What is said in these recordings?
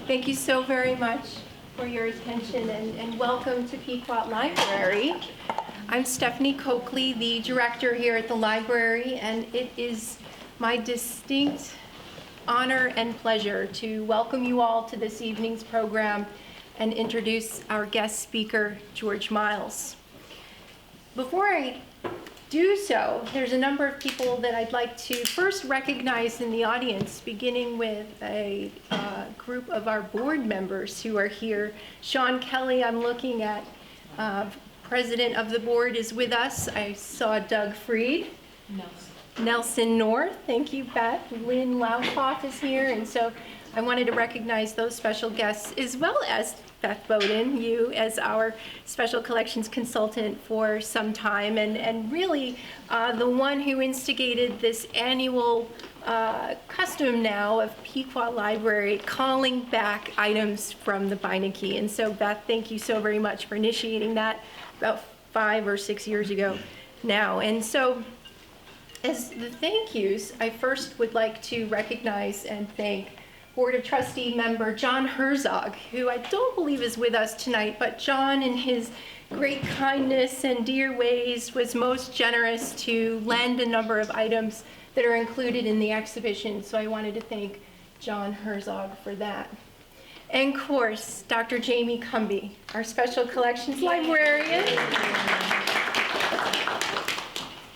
Thank you so very much for your attention and welcome to Pequot Library. I'm Stephanie Coakley, the director here at the library, and it is my distinct honor and pleasure to welcome you all to this evening's program and introduce our guest speaker, George Miles. Before I do so, there's a number of people that I'd like to first recognize in the audience, beginning with a group of our board members who are here. Sean Kelly, I'm looking at, president of the board, is with us. I saw Doug Freed. Nelson North, thank you, Beth. Lynn Laukoff is here, and so I wanted to recognize those special guests, as well as Beth Bowden, you as our special collections consultant for some time, and really the one who instigated this annual custom now of Pequot Library calling back items from the Beinecke. And so Beth, thank you so very much for initiating that about 5 or 6 years ago now. And so as the thank yous, I first would like to recognize and thank Board of Trustee member John Herzog, who I don't believe is with us tonight, but John, in his great kindness and dear ways, was most generous to lend a number of items that are included in the exhibition. So I wanted to thank John Herzog for that. And of course, Dr. Jamie Cumby, our special collections librarian,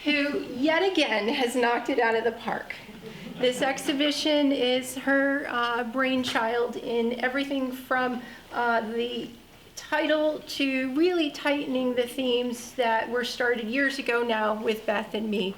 who yet again has knocked it out of the park. This exhibition is her brainchild in everything from the title to really tightening the themes that were started years ago now with Beth and me.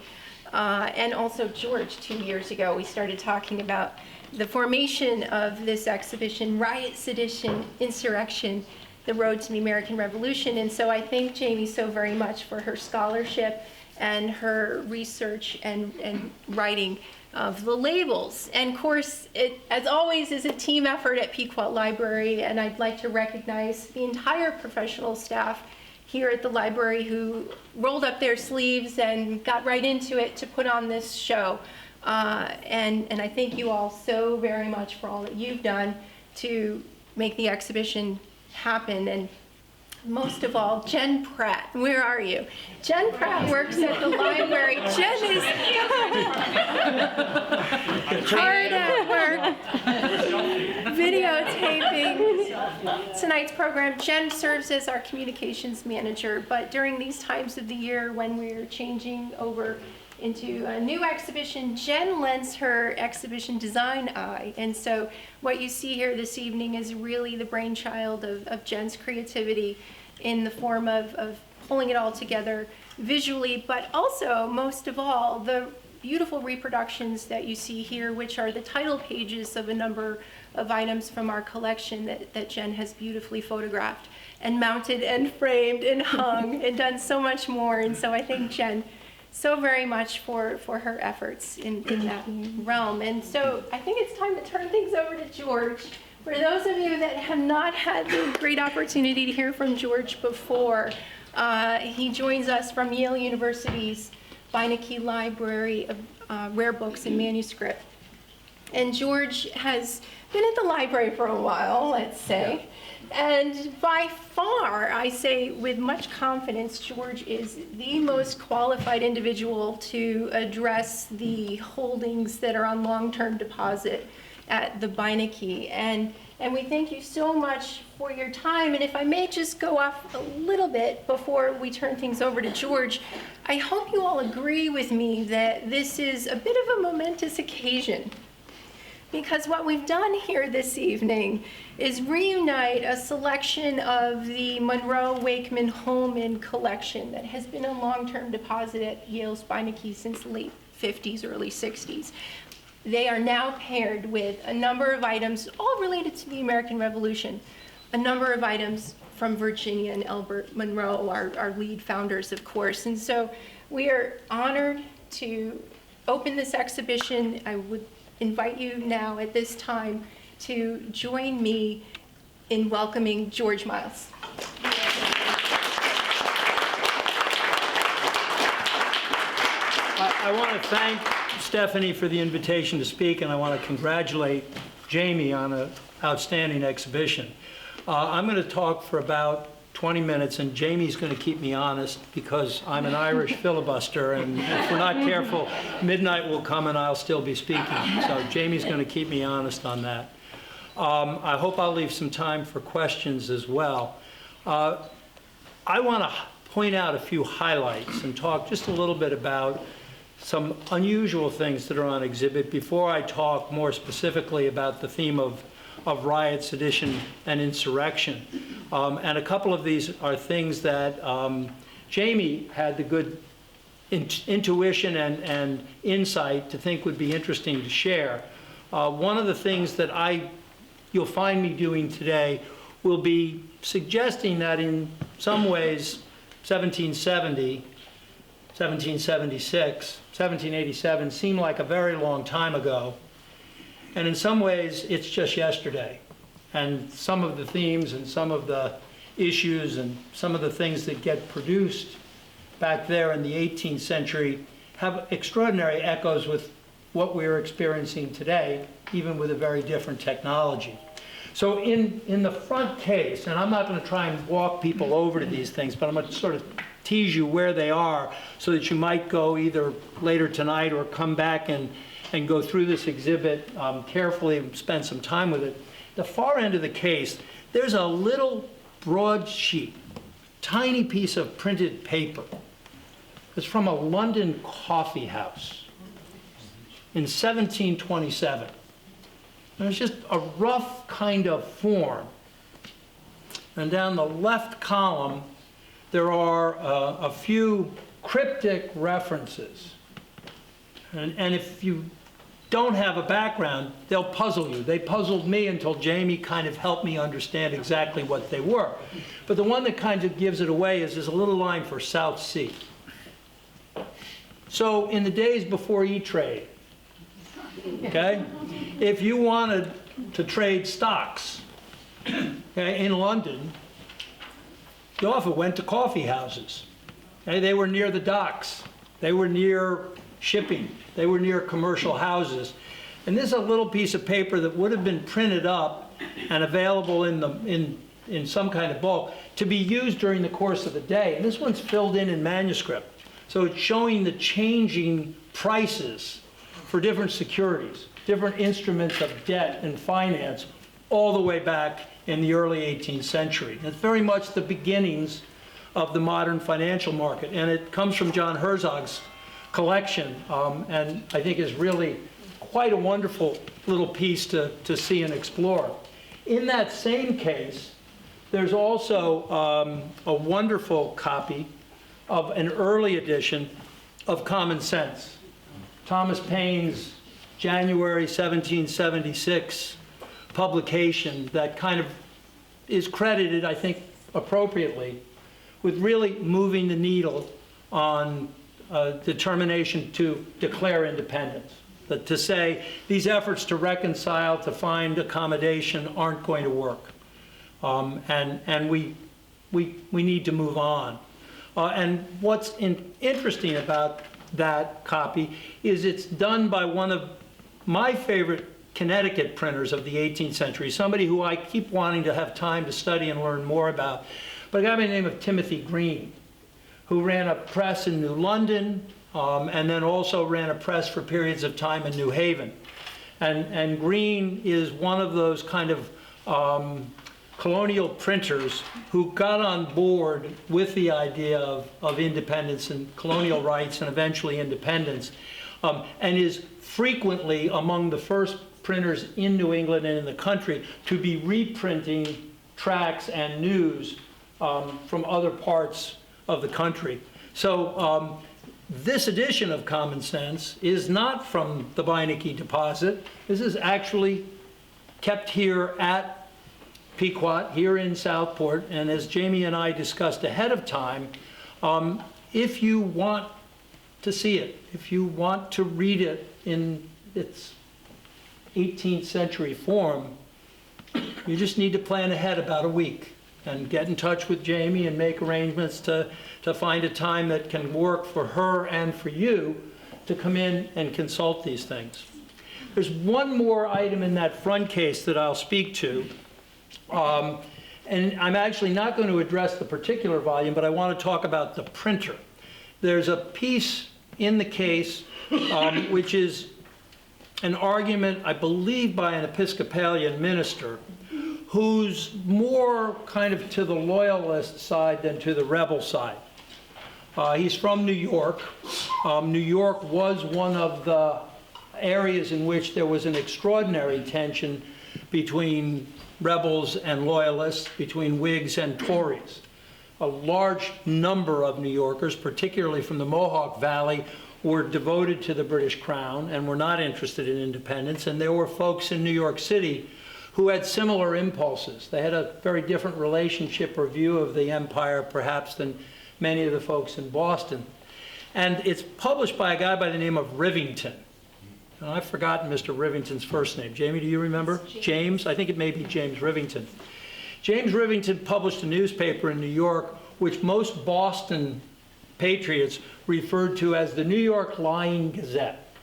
And also George 2 years ago, we started talking about the formation of this exhibition, Riot, Sedition, Insurrection, the Road to the American Revolution. And so I thank Jamie so very much for her scholarship and her research and writing of the labels. And of course, it, as always, is a team effort at Pequot Library, and I'd like to recognize the entire professional staff here at the library who rolled up their sleeves and got right into it to put on this show. And I thank you all so very much for all that you've done to make the exhibition happen. And most of all, Jen Pratt, where are you? Jen Pratt works at the library. Jen is hard at work videotaping tonight's program. Jen serves as our communications manager, but during these times of the year when we're changing over into a new exhibition, Jen lends her exhibition design eye. And so what you see here this evening is really the brainchild of Jen's creativity in the form of pulling it all together visually, but also, most of all, the beautiful reproductions that you see here, which are the title pages of a number of items from our collection that Jen has beautifully photographed and mounted and framed and hung and done so much more. And so I thank Jen so very much for her efforts in that realm. And so I think it's time to turn things over to George. For those of you that have not had the great opportunity to hear from George before, he joins us from Yale University's Beinecke Library of Rare Books and Manuscript. And George has been at the library for a while, let's say. And by far, I say with much confidence, George is the most qualified individual to address the holdings that are on long-term deposit at the Beinecke. And we thank you so much for your time. And if I may just go off a little bit before we turn things over to George, I hope you all agree with me that this is a bit of a momentous occasion, because what we've done here this evening is reunite a selection of the Monroe Wakeman Holman collection that has been a long-term deposit at Yale's Beinecke since the late 50s, early 60s. They are now paired with a number of items, all related to the American Revolution, a number of items from Virginia and Elbert Monroe, our lead founders, of course. And so we are honored to open this exhibition. I would invite you now at this time to join me in welcoming George Miles. I want to thank Stephanie for the invitation to speak, and I want to congratulate Jamie on an outstanding exhibition. I'm going to talk for about 20 minutes, and Jamie's going to keep me honest because I'm an Irish filibuster, and if we're not careful, midnight will come and I'll still be speaking. So Jamie's going to keep me honest on that. I hope I'll leave some time for questions as well. I want to point out a few highlights and talk just a little bit about some unusual things that are on exhibit before I talk more specifically about the theme of Riot, Sedition, and Insurrection. And a couple of these are things that Jamie had the good intuition and insight to think would be interesting to share. One of the things that you'll find me doing today will be suggesting that in some ways 1770, 1776, 1787 seemed like a very long time ago. And in some ways, it's just yesterday. And some of the themes and some of the issues and some of the things that get produced back there in the 18th century have extraordinary echoes with what we're experiencing today, even with a very different technology. So in the front case, and I'm not going to try and walk people over to these things, but I'm going to sort of tease you where they are so that you might go either later tonight or come back and go through this exhibit carefully and spend some time with it. The far end of the case, there's a little broadsheet, tiny piece of printed paper. It's from a London coffee house in 1727. And it's just a rough kind of form. And down the left column, there are a few cryptic references. And if you don't have a background, they'll puzzle you. They puzzled me until Jamie kind of helped me understand exactly what they were. But the one that kind of gives it away is there's a little line for South Sea. So in the days before E-Trade, okay, if you wanted to trade stocks, okay, in London, you often went to coffee houses. Okay, they were near the docks. They were near shipping. They were near commercial houses. And this is a little piece of paper that would have been printed up and available in some kind of bulk to be used during the course of the day. And this one's filled in manuscript. So it's showing the changing prices for different securities, different instruments of debt and finance, all the way back in the early 18th century. It's very much the beginnings of the modern financial market. And it comes from John Herzog's collection, and I think is really quite a wonderful little piece to see and explore. In that same case, there's also a wonderful copy of an early edition of Common Sense. Thomas Paine's January 1776 publication that kind of is credited, I think, appropriately with really moving the needle on determination to declare independence. That to say these efforts to reconcile, to find accommodation aren't going to work. And we need to move on. And what's interesting about that copy is it's done by one of my favorite Connecticut printers of the 18th century, somebody who I keep wanting to have time to study and learn more about, but a guy by the name of Timothy Green, who ran a press in New London, and then also ran a press for periods of time in New Haven. And Green is one of those kind of colonial printers who got on board with the idea of independence and colonial rights and eventually independence, and is frequently among the first printers in New England and in the country to be reprinting tracts and news from other parts of the country. So this edition of Common Sense is not from the Beinecke deposit. This is actually kept here at Pequot, here in Southport, and as Jamie and I discussed ahead of time, if you want to see it, if you want to read it in its 18th century form, you just need to plan ahead about a week and get in touch with Jamie and make arrangements to find a time that can work for her and for you to come in and consult these things. There's one more item in that front case that I'll speak to. And I'm actually not going to address the particular volume, but I want to talk about the printer. There's a piece in the case which is an argument, I believe, by an Episcopalian minister who's more kind of to the loyalist side than to the rebel side. He's from New York. New York was one of the areas in which there was an extraordinary tension between rebels and loyalists, between Whigs and Tories. A large number of New Yorkers, particularly from the Mohawk Valley, were devoted to the British Crown and were not interested in independence. And there were folks in New York City who had similar impulses. They had a very different relationship or view of the empire, perhaps, than many of the folks in Boston. And it's published by a guy by the name of Rivington. And I've forgotten Mr. Rivington's first name. Jamie, do you remember? James? I think it may be James Rivington. James Rivington published a newspaper in New York which most Boston patriots referred to as the New York Lying Gazette.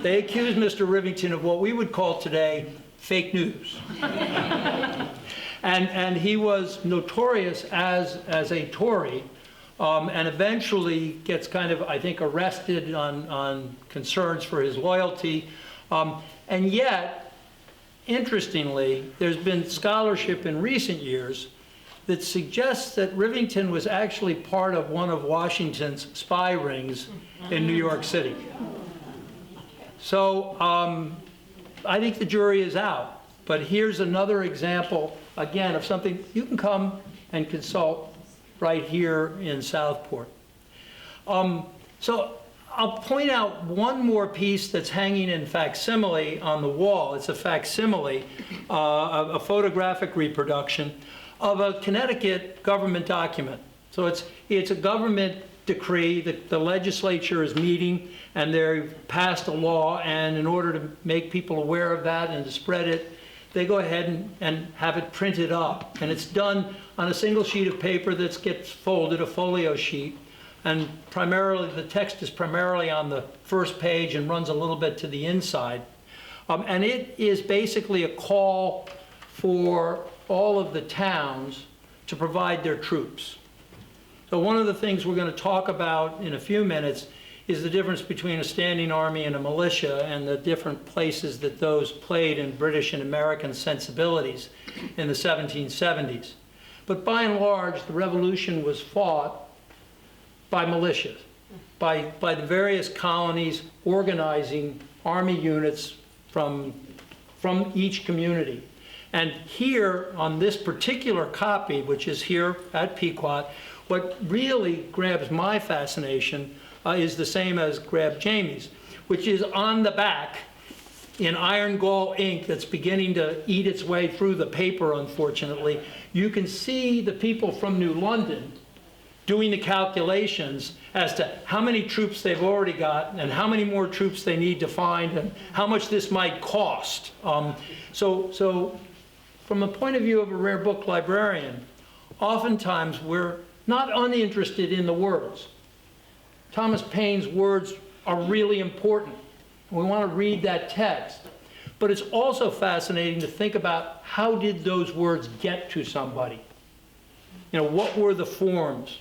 They accused Mr. Rivington of what we would call today fake news. And he was notorious as a Tory, and eventually gets kind of, I think, arrested on concerns for his loyalty. And yet, interestingly, there's been scholarship in recent years that suggests that Rivington was actually part of one of Washington's spy rings in New York City. So I think the jury is out. But here's another example, again, of something you can come and consult right here in Southport. So I'll point out one more piece that's hanging in facsimile on the wall. It's a facsimile, a photographic reproduction of a Connecticut government document. So it's a government decree that the legislature is meeting, and they've passed a law, and in order to make people aware of that and to spread it, they go ahead and have it printed up. And it's done on a single sheet of paper that gets folded, a folio sheet. And primarily, the text is primarily on the first page and runs a little bit to the inside. And it is basically a call for all of the towns to provide their troops. So one of the things we're going to talk about in a few minutes is the difference between a standing army and a militia, and the different places that those played in British and American sensibilities in the 1770s. But by and large, the revolution was fought by militias, by the various colonies organizing army units from each community. And here, on this particular copy, which is here at Pequot, what really grabs my fascination is the same as grabbed Jamie's, which is on the back in iron gall ink that's beginning to eat its way through the paper, unfortunately. You can see the people from New London doing the calculations as to how many troops they've already got and how many more troops they need to find and how much this might cost. So from the point of view of a rare book librarian, oftentimes we're not uninterested in the words. Thomas Paine's words are really important. We want to read that text. But it's also fascinating to think about, how did those words get to somebody? You know, what were the forms?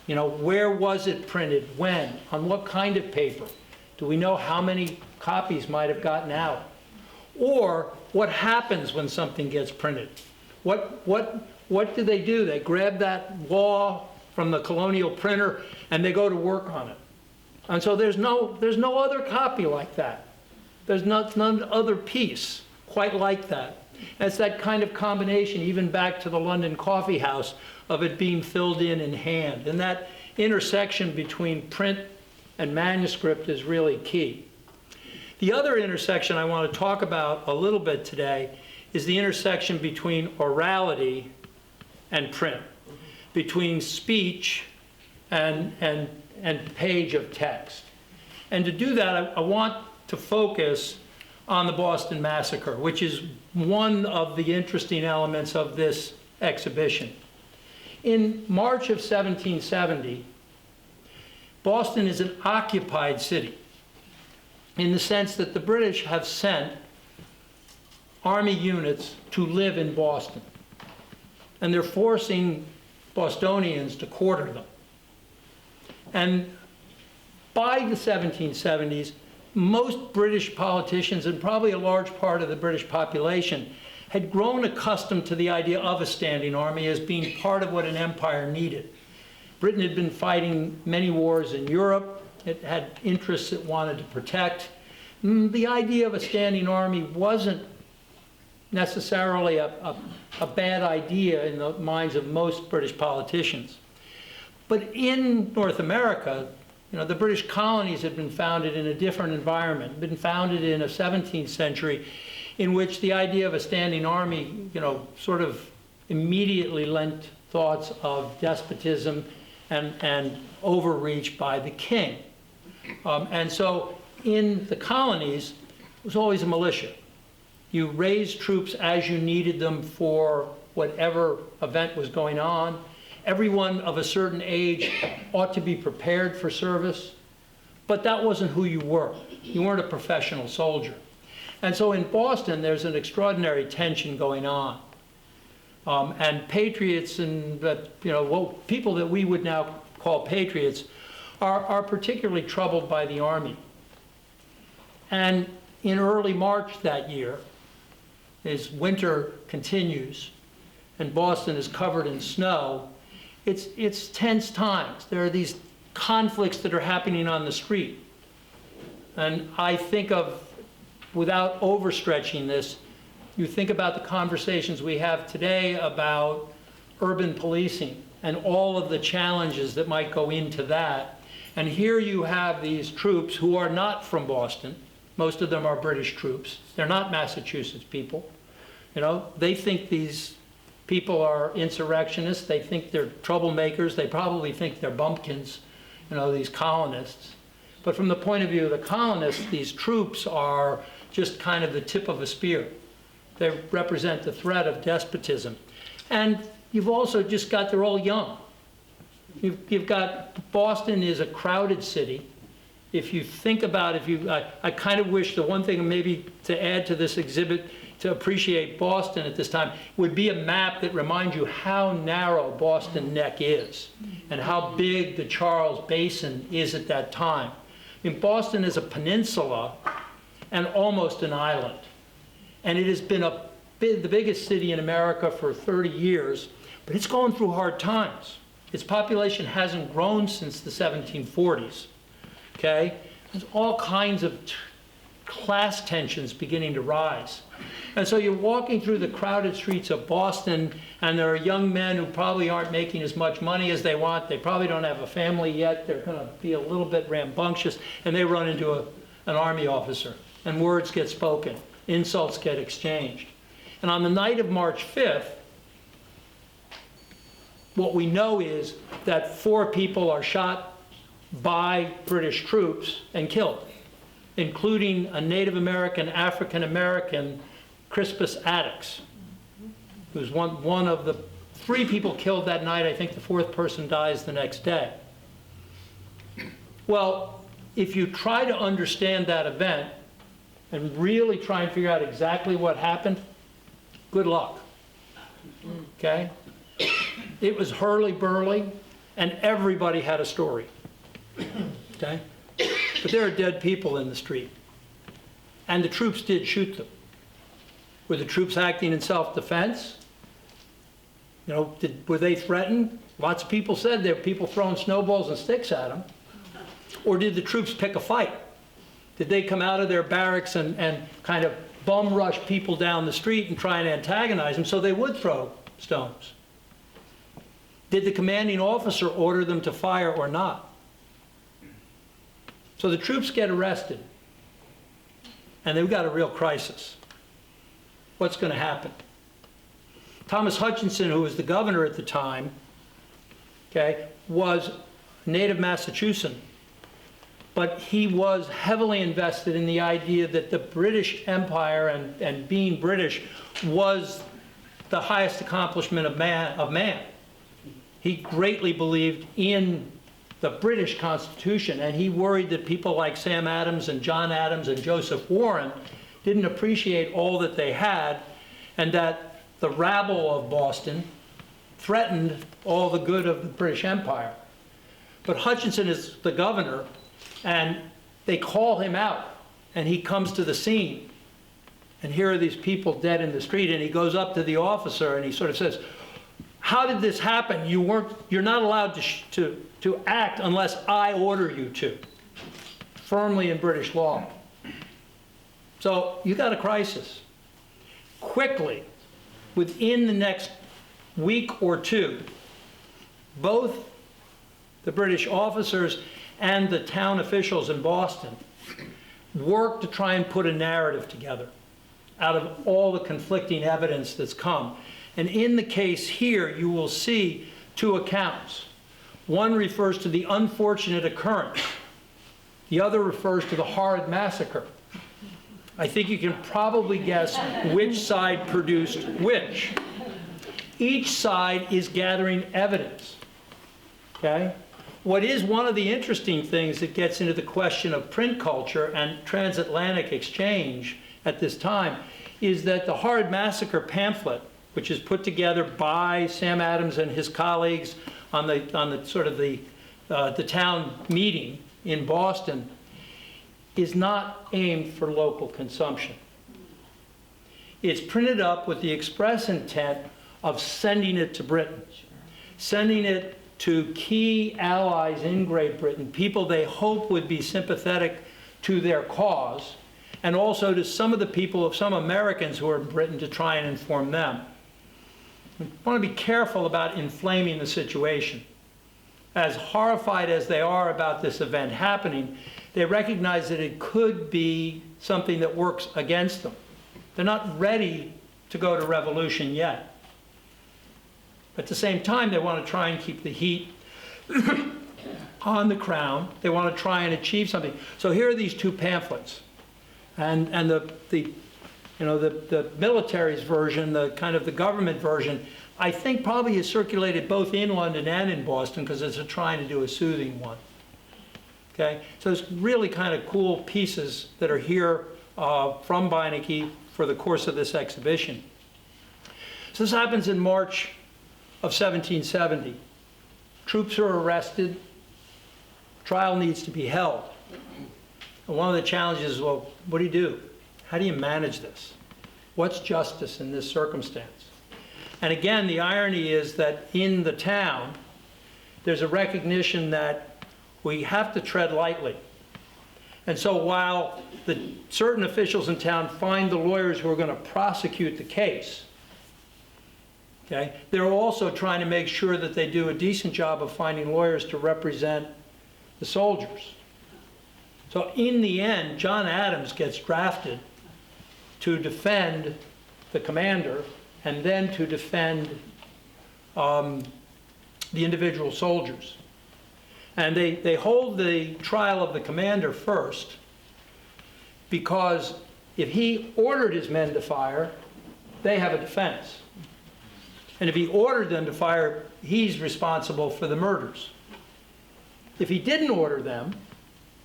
You know, where was it printed? When? On what kind of paper? Do we know how many copies might have gotten out? Or what happens when something gets printed? What do they do? They grab that law from the colonial printer and they go to work on it. And so there's no other copy like that. There's none other piece quite like that. And it's that kind of combination, even back to the London Coffee House, of it being filled in hand. And that intersection between print and manuscript is really key. The other intersection I want to talk about a little bit today is the intersection between orality and print, between speech and page of text. And to do that, I want to focus on the Boston Massacre, which is one of the interesting elements of this exhibition. In March of 1770, Boston is an occupied city. in the sense that the British have sent army units to live in Boston. And they're forcing Bostonians to quarter them. And by the 1770s, most British politicians, and probably a large part of the British population, had grown accustomed to the idea of a standing army as being part of what an empire needed. Britain had been fighting many wars in Europe. It had interests it wanted to protect. The idea of a standing army wasn't necessarily a bad idea in the minds of most British politicians. But in North America, the British colonies had been founded in a different environment, been founded in a 17th century in which the idea of a standing army, sort of immediately lent thoughts of despotism and overreach by the king. And so in the colonies, it was always a militia. You raised troops as you needed them for whatever event was going on. Everyone of a certain age ought to be prepared for service, but that wasn't who you were. You weren't a professional soldier. And so in Boston, there's an extraordinary tension going on. And patriots and people that we would now call patriots are particularly troubled by the army. And in early March that year, as winter continues and Boston is covered in snow, it's tense times. There are these conflicts that are happening on the street. And I think of, without overstretching this, you think about the conversations we have today about urban policing and all of the challenges that might go into that. And here you have these troops who are not from Boston. Most of them are British troops. They're not Massachusetts people. They think these people are insurrectionists. They think they're troublemakers. They probably think they're bumpkins, these colonists. But from the point of view of the colonists, these troops are just kind of the tip of a spear. They represent the threat of despotism. And you've also just got, they're all young. You've got, Boston is a crowded city. If you think about, I kind of wish the one thing maybe to add to this exhibit to appreciate Boston at this time would be a map that reminds you how narrow Boston Neck is and how big the Charles Basin is at that time. Boston is a peninsula and almost an island. And it has been the biggest city in America for 30 years, but it's going through hard times. Its population hasn't grown since the 1740s, okay? There's all kinds of class tensions beginning to rise. And so you're walking through the crowded streets of Boston, and there are young men who probably aren't making as much money as they want. They probably don't have a family yet. They're going to be a little bit rambunctious, and they run into an army officer, and words get spoken. Insults get exchanged. And on the night of March 5th, what we know is that 4 people are shot by British troops and killed, including a Native American, African American, Crispus Attucks, who's one of the 3 people killed that night. I think the 4th person dies the next day. Well, if you try to understand that event and really try and figure out exactly what happened, good luck, okay? It was hurly-burly, and everybody had a story, okay? But there are dead people in the street, and the troops did shoot them. Were the troops acting in self-defense? Were they threatened? Lots of people said there were people throwing snowballs and sticks at them. Or did the troops pick a fight? Did they come out of their barracks and kind of bum rush people down the street and try and antagonize them so they would throw stones? Did the commanding officer order them to fire or not? So the troops get arrested, and they've got a real crisis. What's going to happen? Thomas Hutchinson, who was the governor at the time, okay, was a native Massachusettan, but he was heavily invested in the idea that the British Empire and being British was the highest accomplishment of man. He greatly believed in the British Constitution, and he worried that people like Sam Adams and John Adams and Joseph Warren didn't appreciate all that they had, and that the rabble of Boston threatened all the good of the British Empire. But Hutchinson is the governor, and they call him out, and he comes to the scene. And here are these people dead in the street, and he goes up to the officer and he sort of says, "How did this happen? You're not allowed to act unless I order you to," firmly in British law. So you got a crisis. Quickly, within the next week or two, both the British officers and the town officials in Boston worked to try and put a narrative together out of all the conflicting evidence that's come. And in the case here, you will see two accounts. One refers to the unfortunate occurrence. The other refers to the horrid massacre. I think you can probably guess which side produced which. Each side is gathering evidence, okay? What is one of the interesting things that gets into the question of print culture and transatlantic exchange at this time is that the Horrid Massacre pamphlet, which is put together by Sam Adams and his colleagues on the sort of the town meeting in Boston, is not aimed for local consumption. It's printed up with the express intent of sending it to Britain, sending it to key allies in Great Britain, people they hope would be sympathetic to their cause, and also to some of the people, some Americans who are in Britain, to try and inform them. We want to be careful about inflaming the situation. As horrified as they are about this event happening, they recognize that it could be something that works against them. They're not ready to go to revolution yet. At the same time, they want to try and keep the heat on the crown. They want to try and achieve something. So here are these two pamphlets. And the military's version, the kind of the government version, I think probably is circulated both in London and in Boston because it's trying to do a soothing one. Okay, so it's really kind of cool pieces that are here from Beinecke for the course of this exhibition. So this happens in March of 1770. Troops are arrested. Trial needs to be held. And one of the challenges is, well, what do you do? How do you manage this? What's justice in this circumstance? And again, the irony is that in the town, there's a recognition that we have to tread lightly. And so while certain officials in town find the lawyers who are going to prosecute the case, okay, they're also trying to make sure that they do a decent job of finding lawyers to represent the soldiers. So in the end, John Adams gets drafted to defend the commander and then to defend the individual soldiers. And they hold the trial of the commander first because if he ordered his men to fire, they have a defense. And if he ordered them to fire, he's responsible for the murders. If he didn't order them,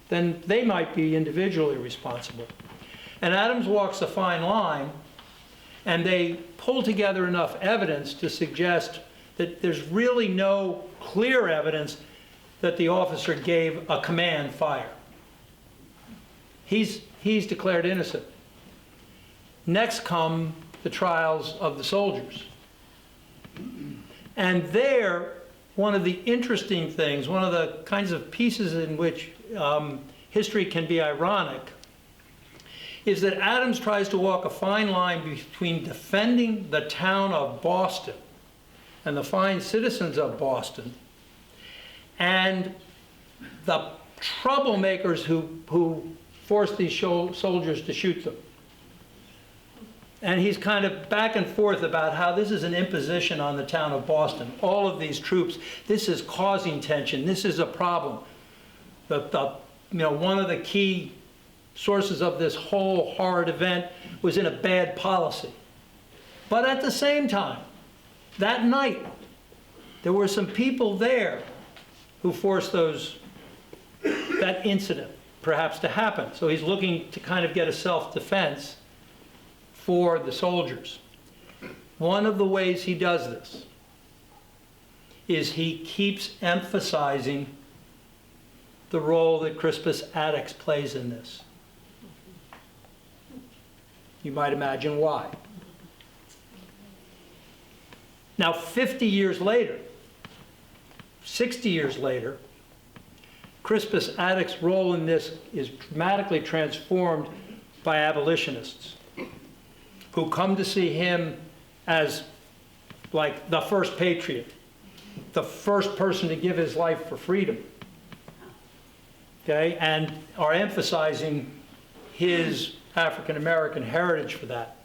then they might be individually responsible. And Adams walks a fine line, and they pull together enough evidence to suggest that there's really no clear evidence that the officer gave a command fire. He's declared innocent. Next come the trials of the soldiers. And there, one of the interesting things, one of the kinds of pieces in which history can be ironic, is that Adams tries to walk a fine line between defending the town of Boston and the fine citizens of Boston and the troublemakers who forced these soldiers to shoot them. And he's kind of back and forth about how this is an imposition on the town of Boston. All of these troops, this is causing tension. This is a problem. One of the key sources of this whole horrid event was in a bad policy. But at the same time, that night, there were some people there who forced that incident perhaps to happen. So he's looking to kind of get a self-defense for the soldiers. One of the ways he does this is he keeps emphasizing the role that Crispus Attucks plays in this. You might imagine why. Now, 50 years later, 60 years later, Crispus Attucks' role in this is dramatically transformed by abolitionists who come to see him as like the first patriot, the first person to give his life for freedom, okay, and are emphasizing his African American heritage for that.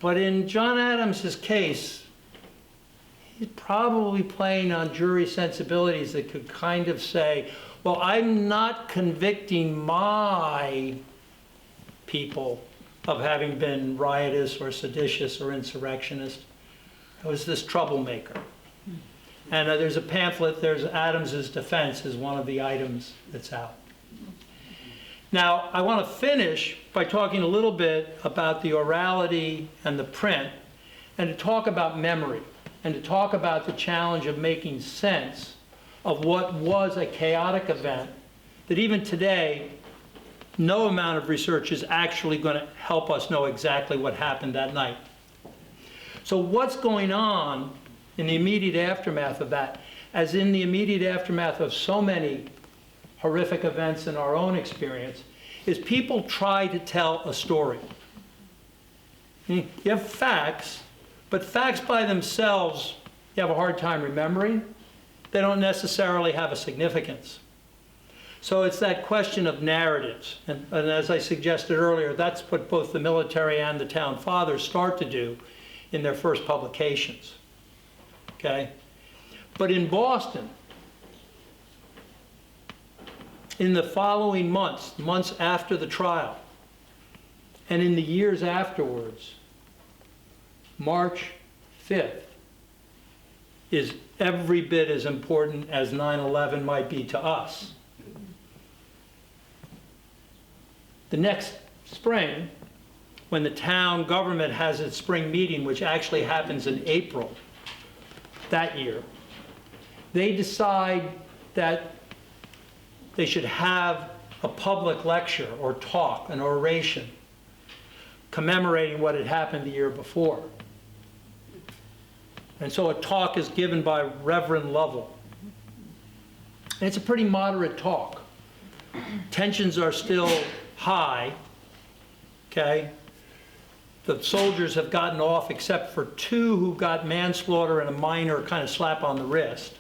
But in John Adams's case, he's probably playing on jury sensibilities that could kind of say, well, I'm not convicting my people of having been riotous or seditious or insurrectionist. It was this troublemaker. And there's a pamphlet, there's Adams's defense is one of the items that's out. Now, I want to finish by talking a little bit about the orality and the print, and to talk about memory, and to talk about the challenge of making sense of what was a chaotic event that even today, no amount of research is actually going to help us know exactly what happened that night. So what's going on in the immediate aftermath of that, as in the immediate aftermath of so many horrific events in our own experience, is people try to tell a story. You have facts, but facts by themselves, you have a hard time remembering. They don't necessarily have a significance. So it's that question of narratives. And as I suggested earlier, that's what both the military and the town fathers start to do in their first publications. Okay? But in Boston, in the following months after the trial, and in the years afterwards, March 5th is every bit as important as 9/11 might be to us. The next spring, when the town government has its spring meeting, which actually happens in April that year, they decide that they should have a public lecture or talk, an oration, commemorating what had happened the year before. And so a talk is given by Reverend Lovell. And it's a pretty moderate talk. Tensions are still high, okay? The soldiers have gotten off except for 2 who got manslaughter and a minor kind of slap on the wrist.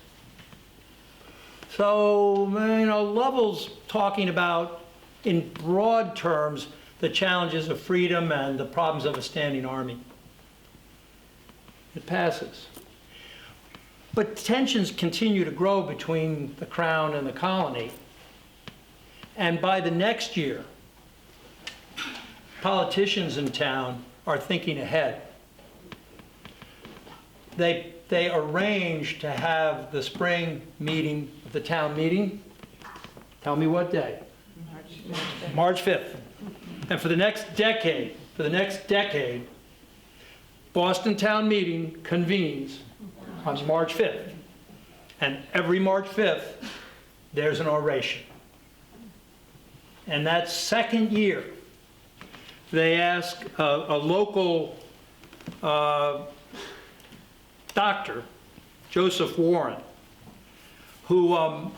So, Lovell's talking about, in broad terms, the challenges of freedom and the problems of a standing army. It passes. But tensions continue to grow between the Crown and the colony. And by the next year, politicians in town are thinking ahead. They arrange to have the spring meeting, the town meeting. Tell me what day? March 5th. And for the next decade, Boston town meeting convenes on March 5th. And every March 5th, there's an oration. And that second year, they ask a local doctor, Joseph Warren, who was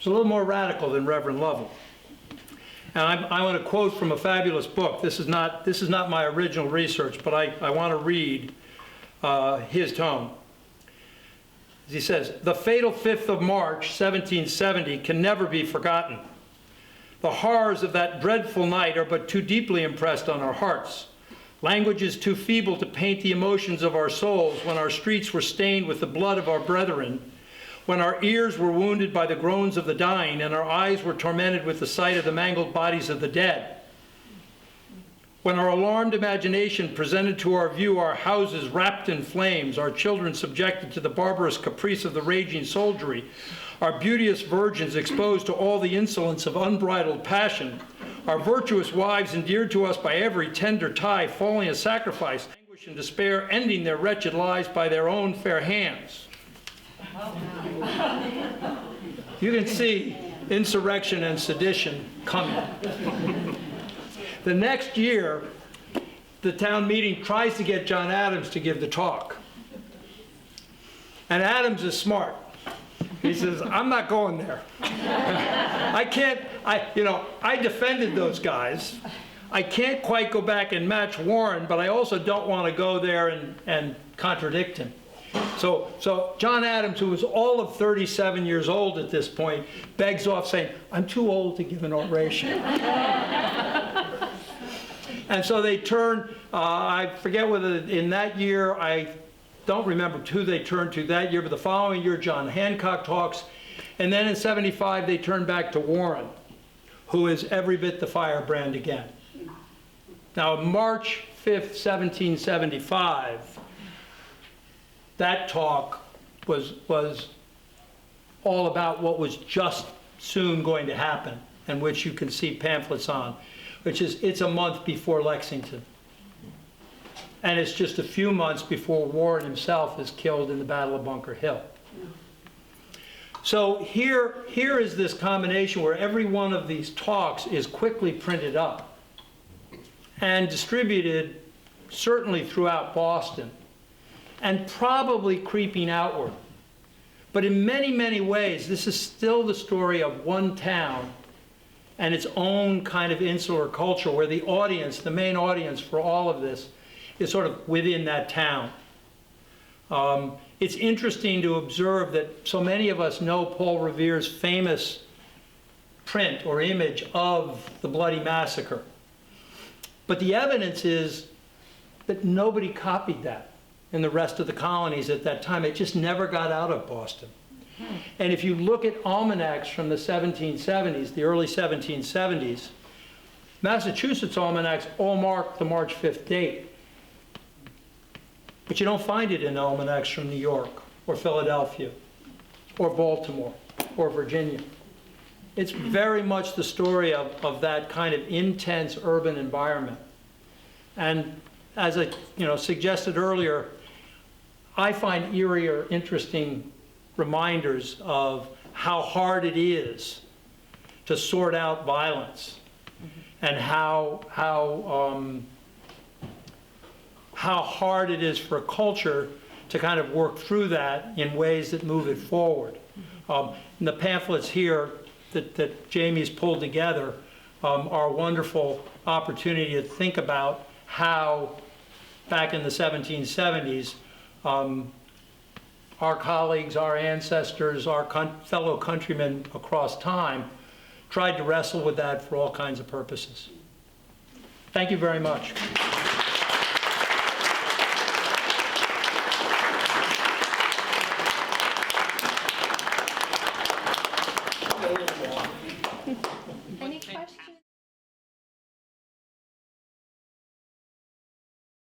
a little more radical than Reverend Lovell. And I want to quote from a fabulous book. This is not my original research, but I want to read his tome. He says, "The fatal 5th of March, 1770, can never be forgotten. The horrors of that dreadful night are but too deeply impressed on our hearts. Language is too feeble to paint the emotions of our souls when our streets were stained with the blood of our brethren, when our ears were wounded by the groans of the dying, and our eyes were tormented with the sight of the mangled bodies of the dead. When our alarmed imagination presented to our view our houses wrapped in flames, our children subjected to the barbarous caprice of the raging soldiery, our beauteous virgins exposed to all the insolence of unbridled passion, our virtuous wives endeared to us by every tender tie falling a sacrifice, anguish and despair ending their wretched lives by their own fair hands. You can see insurrection and sedition coming. The next year, the town meeting tries to get John Adams to give the talk. And Adams is smart. He says, I'm not going there. I defended those guys. I can't quite go back and match Warren, but I also don't want to go there and contradict him. So John Adams, who was all of 37 years old at this point, begs off saying, I'm too old to give an oration. And so they turn, I forget whether in that year, I don't remember who they turned to that year, but the following year, John Hancock talks. And then in 75, they turn back to Warren, who is every bit the firebrand again. Now, March 5th, 1775, that talk was all about what was just soon going to happen, and which you can see pamphlets on, which is it's a month before Lexington. And it's just a few months before Warren himself is killed in the Battle of Bunker Hill. So here is this combination where every one of these talks is quickly printed up and distributed certainly throughout Boston and probably creeping outward. But in many, many ways, this is still the story of one town and its own kind of insular culture where the audience, the main audience for all of this, is sort of within that town. It's interesting to observe that so many of us know Paul Revere's famous print or image of the Bloody Massacre. But the evidence is that nobody copied that in the rest of the colonies at that time. It just never got out of Boston. And if you look at almanacs from the 1770s, the early 1770s, Massachusetts almanacs all mark the March 5th date. But you don't find it in almanacs from New York or Philadelphia or Baltimore or Virginia. It's very much the story of that kind of intense urban environment. And as I suggested earlier, I find eerie or interesting reminders of how hard it is to sort out violence and how hard it is for a culture to kind of work through that in ways that move it forward. And the pamphlets here that Jamie's pulled together are a wonderful opportunity to think about how, back in the 1770s, our colleagues, our ancestors, our fellow countrymen across time tried to wrestle with that for all kinds of purposes. Thank you very much.